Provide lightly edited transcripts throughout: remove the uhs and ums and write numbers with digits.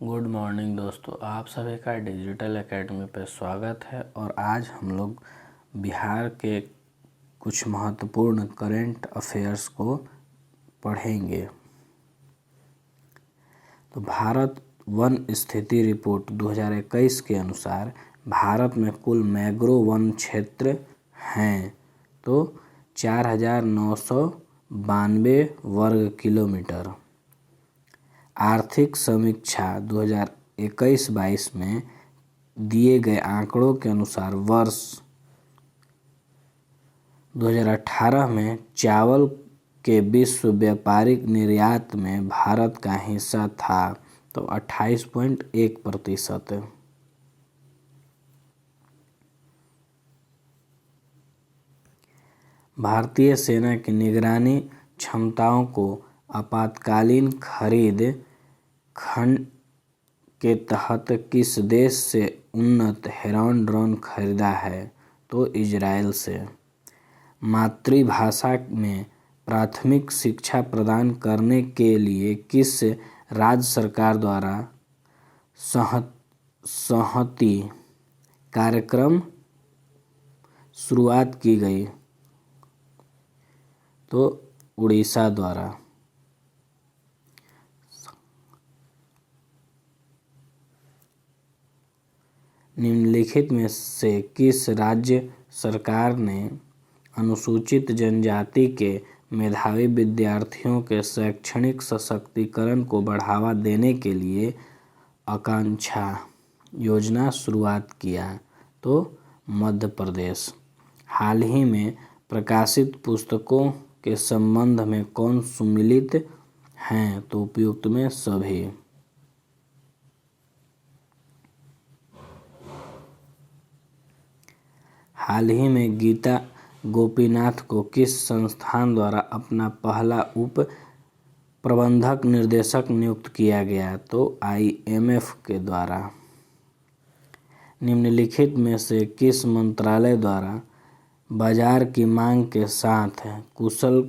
Good morning दोस्तों, आप सभी का डिजिटल एकेडमी पर स्वागत है। और आज हम लोग बिहार के कुछ महत्वपूर्ण करंट अफेयर्स को पढ़ेंगे। तो भारत वन स्थिति रिपोर्ट 2021 के अनुसार भारत में कुल मैंग्रोव वन क्षेत्र हैं तो 4,992 वर्ग किलोमीटर। आर्थिक समीक्षा 2021-22 में दिए गए आंकड़ों के अनुसार वर्ष 2018 में चावल के विश्व व्यापारिक निर्यात में भारत का हिस्सा था तो 28.1%। भारतीय सेना की निगरानी क्षमताओं को आपातकालीन खरीद खंड के तहत किस देश से उन्नत हेरॉन ड्रोन खरीदा है तो इजराइल से। मातृभाषा में प्राथमिक शिक्षा प्रदान करने के लिए किस राज्य सरकार द्वारा सहती कार्यक्रम शुरुआत की गई तो उड़ीसा द्वारा। निम्नलिखित में से किस राज्य सरकार ने अनुसूचित जनजाति के मेधावी विद्यार्थियों के शैक्षणिक सशक्तिकरण को बढ़ावा देने के लिए आकांक्षा योजना शुरुआत किया तो मध्य प्रदेश। हाल ही में प्रकाशित पुस्तकों के संबंध में कौन सम्मिलित हैं तो उपयुक्त में सभी। हाल ही में गीता गोपीनाथ को किस संस्थान द्वारा अपना पहला उप प्रबंधक निर्देशक नियुक्त किया गया तो IMF के द्वारा। निम्नलिखित में से किस मंत्रालय द्वारा बाजार की मांग के साथ कुशल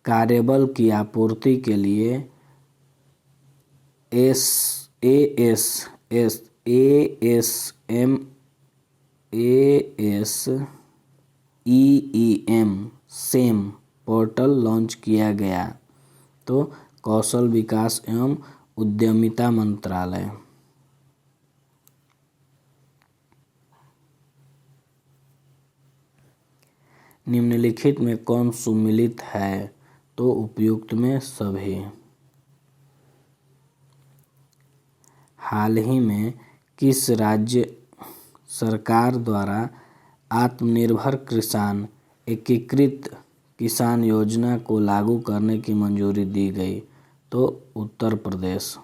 कार्यबल की आपूर्ति के लिए ASEM पोर्टल लॉन्च किया गया तो कौशल विकास एवं उद्यमिता मंत्रालय। निम्नलिखित में कौन सम्मिलित है तो उपयुक्त में सभी। हाल ही में किस राज्य सरकार द्वारा आत्मनिर्भर किसान एकीकृत किसान योजना को लागू करने की मंजूरी दी गई तो उत्तर प्रदेश।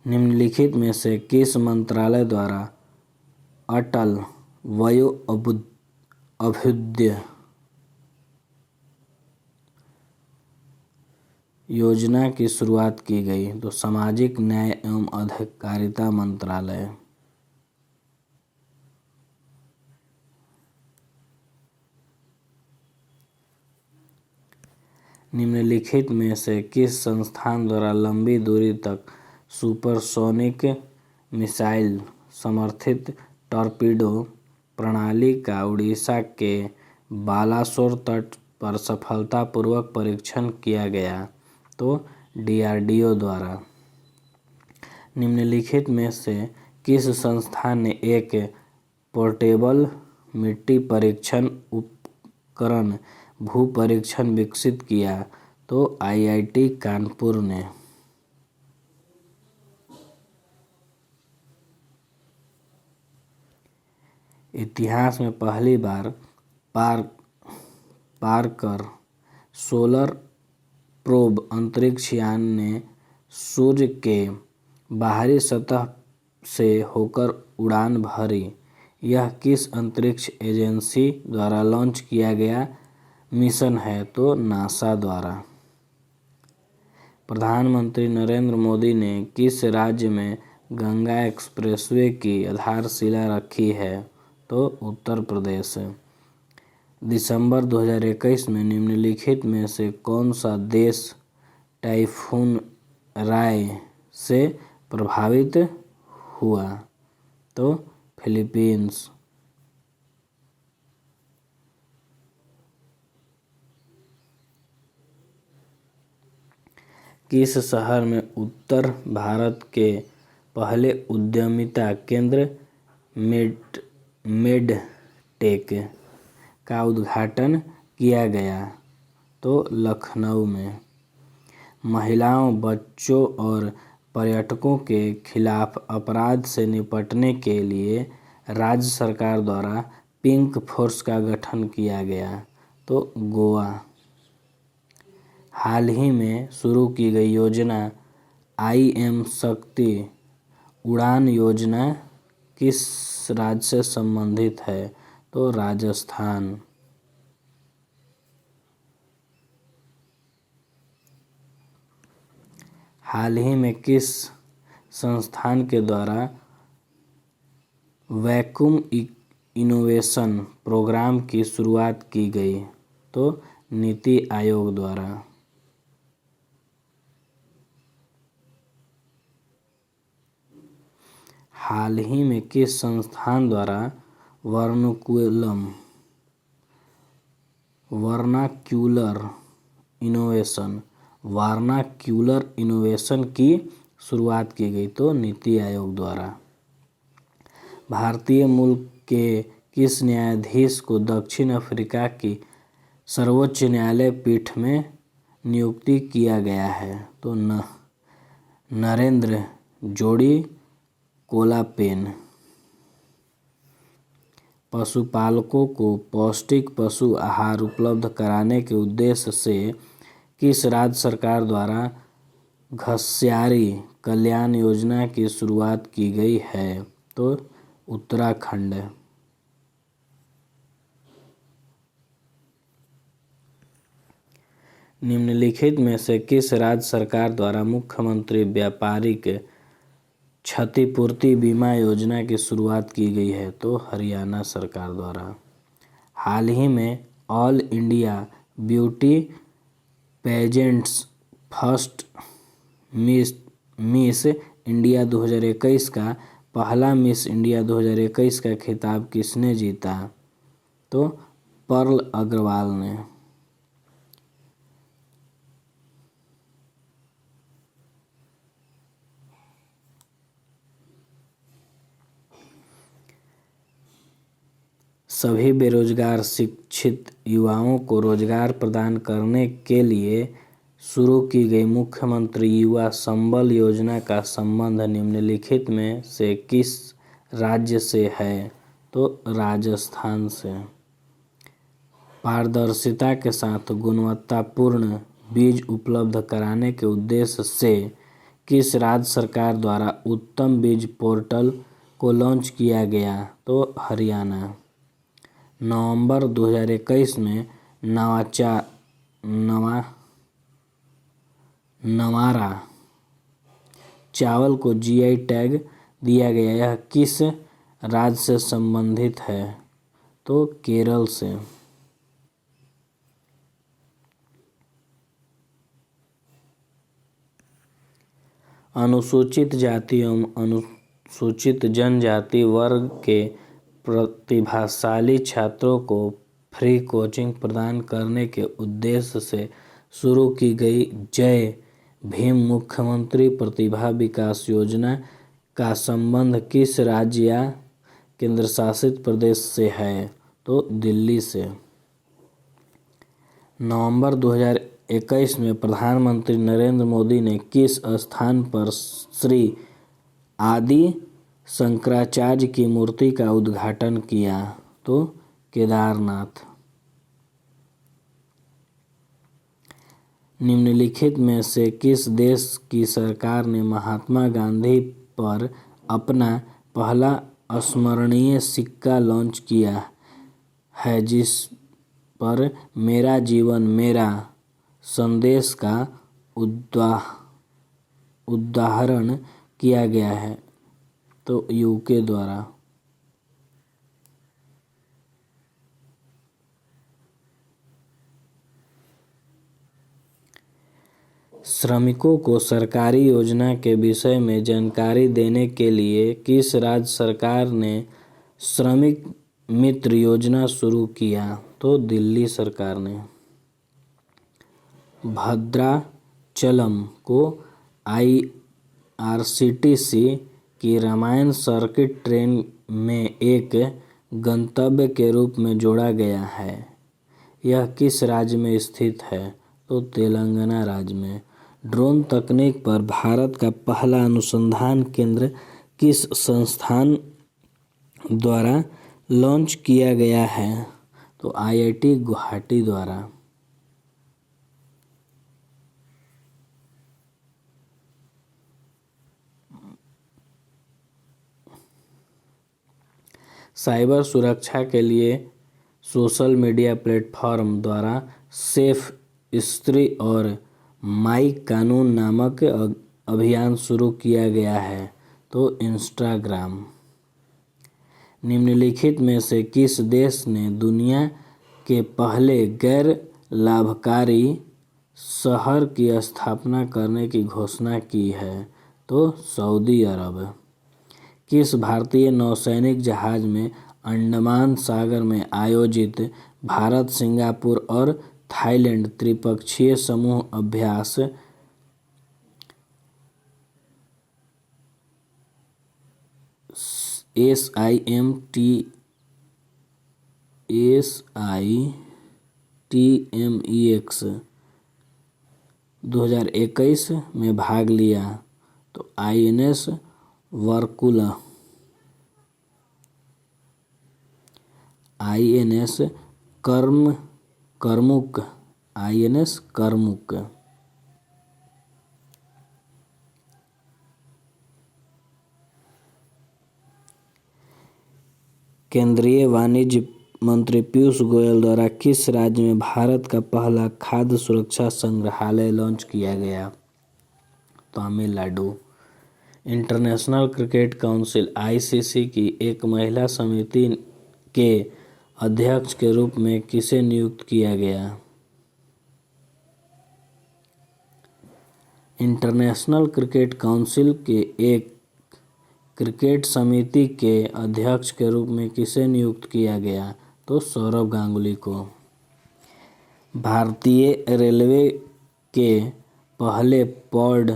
निम्नलिखित में से किस मंत्रालय द्वारा अटल वयो अभ्युदय योजना की शुरुआत की गई तो सामाजिक न्याय एवं अधिकारिता मंत्रालय। निम्नलिखित में से किस संस्थान द्वारा लंबी दूरी तक सुपरसोनिक मिसाइल समर्थित टॉर्पीडो प्रणाली का उड़ीसा के बालासोर तट पर सफलतापूर्वक परीक्षण किया गया तो DRDO द्वारा। निम्नलिखित में से किस संस्थान ने एक पोर्टेबल मिट्टी परीक्षण उपकरण भू परीक्षण विकसित किया तो IIT कानपुर ने। इतिहास में पहली बार पार्कर सोलर प्रोब अंतरिक्ष यान ने सूर्य के बाहरी सतह से होकर उड़ान भरी। यह किस अंतरिक्ष एजेंसी द्वारा लॉन्च किया गया मिशन है तो नासा द्वारा। प्रधानमंत्री नरेंद्र मोदी ने किस राज्य में गंगा एक्सप्रेसवे की आधारशिला रखी है तो उत्तर प्रदेश। दिसंबर 2021 में निम्नलिखित में से कौन सा देश टाइफून राय से प्रभावित हुआ? तो फिलीपींस। किस शहर में उत्तर भारत के पहले उद्यमिता केंद्र मेडटेक का उद्घाटन किया गया? तो लखनऊ में। महिलाओं, बच्चों और पर्यटकों के खिलाफ अपराध से निपटने के लिए राज्य सरकार द्वारा पिंक फोर्स का गठन किया गया? तो गोवा। हाल ही में शुरू की गई योजना IM शक्ति उड़ान योजना किस राज्य से संबंधित है? तो राजस्थान। हाल ही में किस संस्थान के द्वारा वैक्यूम इनोवेशन प्रोग्राम की शुरुआत की गई? तो नीति आयोग द्वारा। हाल ही में किस संस्थान द्वारा वर्नाक्यूलर इनोवेशन की शुरुआत की गई? तो नीति आयोग द्वारा। भारतीय मूल के किस न्यायाधीश को दक्षिण अफ्रीका की सर्वोच्च न्यायालय पीठ में नियुक्त किया गया है? तो नरेंद्र जोड़ी कोलापेन। पशुपालकों को पौष्टिक पशु आहार उपलब्ध कराने के उद्देश्य से किस राज्य सरकार द्वारा घस्यारी कल्याण योजना की शुरुआत की गई है? तो उत्तराखंड। निम्नलिखित में से किस राज्य सरकार द्वारा मुख्यमंत्री व्यापारिक क्षतिपूर्ति बीमा योजना की शुरुआत की गई है? तो हरियाणा सरकार द्वारा। हाल ही में all India beauty pageants first miss India 2021 का पहला मिस इंडिया 2021 का खिताब किसने जीता? तो पर्ल अग्रवाल ने। सभी बेरोजगार शिक्षित युवाओं को रोजगार प्रदान करने के लिए शुरू की गई मुख्यमंत्री युवा संबल योजना का संबंध निम्नलिखित में से किस राज्य से है? तो राजस्थान से। पारदर्शिता के साथ गुणवत्तापूर्ण बीज उपलब्ध कराने के उद्देश्य से किस राज्य सरकार द्वारा उत्तम बीज पोर्टल को लॉन्च किया गया? तो हरियाणा। नवंबर 2021 में नवारा चावल को GI टैग दिया गया। यह किस राज्य से संबंधित है? तो केरल से। अनुसूचित जाति एवं अनुसूचित जनजाति वर्ग के प्रतिभाशाली छात्रों को फ्री कोचिंग प्रदान करने के उद्देश्य से शुरू की गई जय भीम मुख्यमंत्री प्रतिभा विकास योजना का संबंध किस राज्य या केंद्रशासित प्रदेश से है? तो दिल्ली से। नवंबर 2021 में प्रधानमंत्री नरेंद्र मोदी ने किस स्थान पर श्री आदि शंकराचार्य की मूर्ति का उद्घाटन किया? तो केदारनाथ। निम्नलिखित में से किस देश की सरकार ने महात्मा गांधी पर अपना पहला स्मरणीय सिक्का लॉन्च किया है जिस पर मेरा जीवन मेरा संदेश का उदाहरण किया गया है? तो UK द्वारा। श्रमिकों को सरकारी योजना के विषय में जानकारी देने के लिए किस राज्य सरकार ने श्रमिक मित्र योजना शुरू किया? तो दिल्ली सरकार ने। भद्राचलम को आईआरसीटीसी की रामायण सर्किट ट्रेन में एक गंतव्य के रूप में जोड़ा गया है। यह किस राज्य में स्थित है? तो तेलंगाना राज्य में। ड्रोन तकनीक पर भारत का पहला अनुसंधान केंद्र किस संस्थान द्वारा लॉन्च किया गया है? तो आईआईटी गुवाहाटी द्वारा। साइबर सुरक्षा के लिए सोशल मीडिया प्लेटफॉर्म द्वारा सेफ स्त्री और माई कानून नामक अभियान शुरू किया गया है। तो इंस्टाग्राम। निम्नलिखित में से किस देश ने दुनिया के पहले गैर लाभकारी शहर की स्थापना करने की घोषणा की है? तो सऊदी अरब। किस भारतीय नौसैनिक जहाज में अंडमान सागर में आयोजित भारत, सिंगापुर और थाईलैंड त्रिपक्षीय समूह अभ्यास SIMTMEX 2021 में भाग लिया? तो INS वर्कुला, INS करमुक, INS करमुक। केंद्रीय वाणिज्य मंत्री पीयूष गोयल द्वारा किस राज्य में भारत का पहला खाद्य सुरक्षा संग्रहालय लॉन्च किया गया? Tamil Nadu. International cricket council ICC की एक महिला समिति के अध्यक्ष के रूप में किसे नियुक्त किया गया? इंटरनेशनल क्रिकेट काउंसिल के एक क्रिकेट समिति के अध्यक्ष के रूप में किसे नियुक्त किया गया? तो सौरव गांगुली को। भारतीय रेलवे के पहले पॉड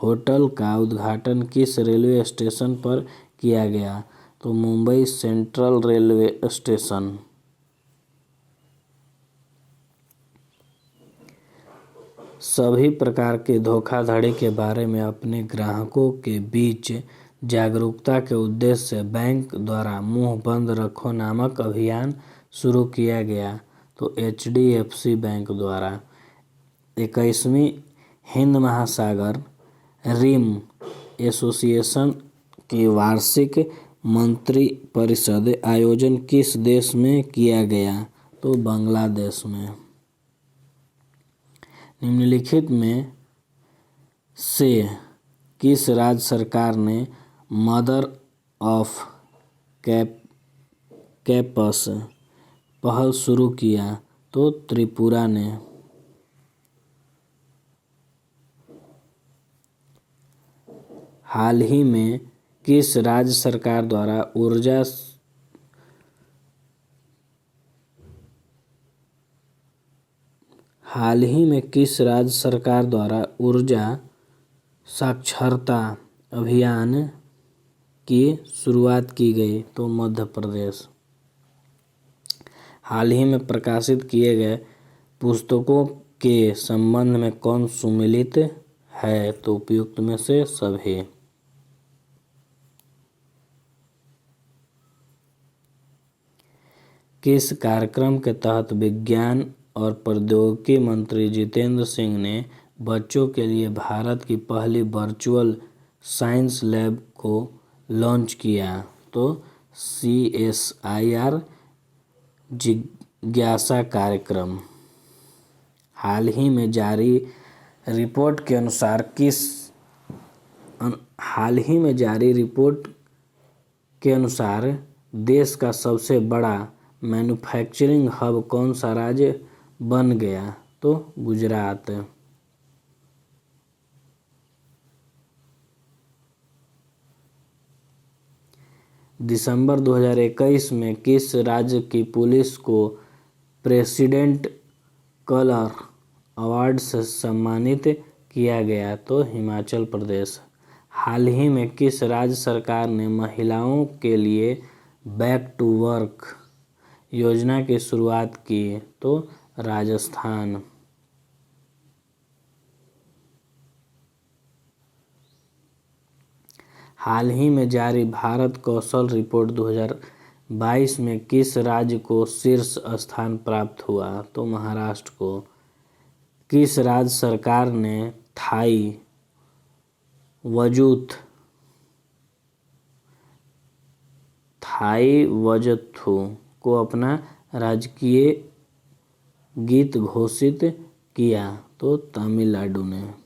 होटल का उद्घाटन किस रेलवे स्टेशन पर किया गया? तो मुंबई सेंट्रल रेलवे स्टेशन। सभी प्रकार की धोखाधड़ी के बारे में अपने ग्राहकों के बीच जागरूकता के उद्देश्य से बैंक द्वारा मुंह बंद रखो नामक अभियान शुरू किया गया। तो HDFC बैंक द्वारा। 21वीं हिंद महासागर रिम एसोसिएशन की वार्षिक मंत्रिपरिषद आयोजन किस देश में किया गया? तो बांग्लादेश में। निम्नलिखित में से किस राज्य सरकार ने मदर ऑफ कैंपस पहल शुरू किया? तो त्रिपुरा ने। हाल ही में किस राज्य सरकार द्वारा ऊर्जा साक्षरता अभियान की शुरुआत की गई? तो मध्य प्रदेश। हाल ही में प्रकाशित किए गए पुस्तकों के संबंध में कौन सुमेलित है? तो उपयुक्त में से सभी। किस कार्यक्रम के तहत विज्ञान और प्रौद्योगिकी मंत्री जितेंद्र सिंह ने बच्चों के लिए भारत की पहली वर्चुअल साइंस लैब को लॉन्च किया? तो CSIR जिज्ञासा कार्यक्रम। हाल ही में जारी रिपोर्ट के अनुसार देश का सबसे बड़ा मैन्युफैक्चरिंग हब कौन सा राज्य बन गया? तो गुजरात। दिसंबर 2021 में किस राज्य की पुलिस को प्रेसिडेंट कलर अवार्ड से सम्मानित किया गया? तो हिमाचल प्रदेश। हाल ही में किस राज्य सरकार ने महिलाओं के लिए बैक टू वर्क योजना की शुरुआत की? तो राजस्थान। हाल ही में जारी भारत कौशल रिपोर्ट 2022 में किस राज्य को शीर्ष स्थान प्राप्त हुआ? तो महाराष्ट्र को। किस राज्य सरकार ने थाई वजथू को अपना राजकीय गीत घोषित किया? तो तमिलनाडु ने।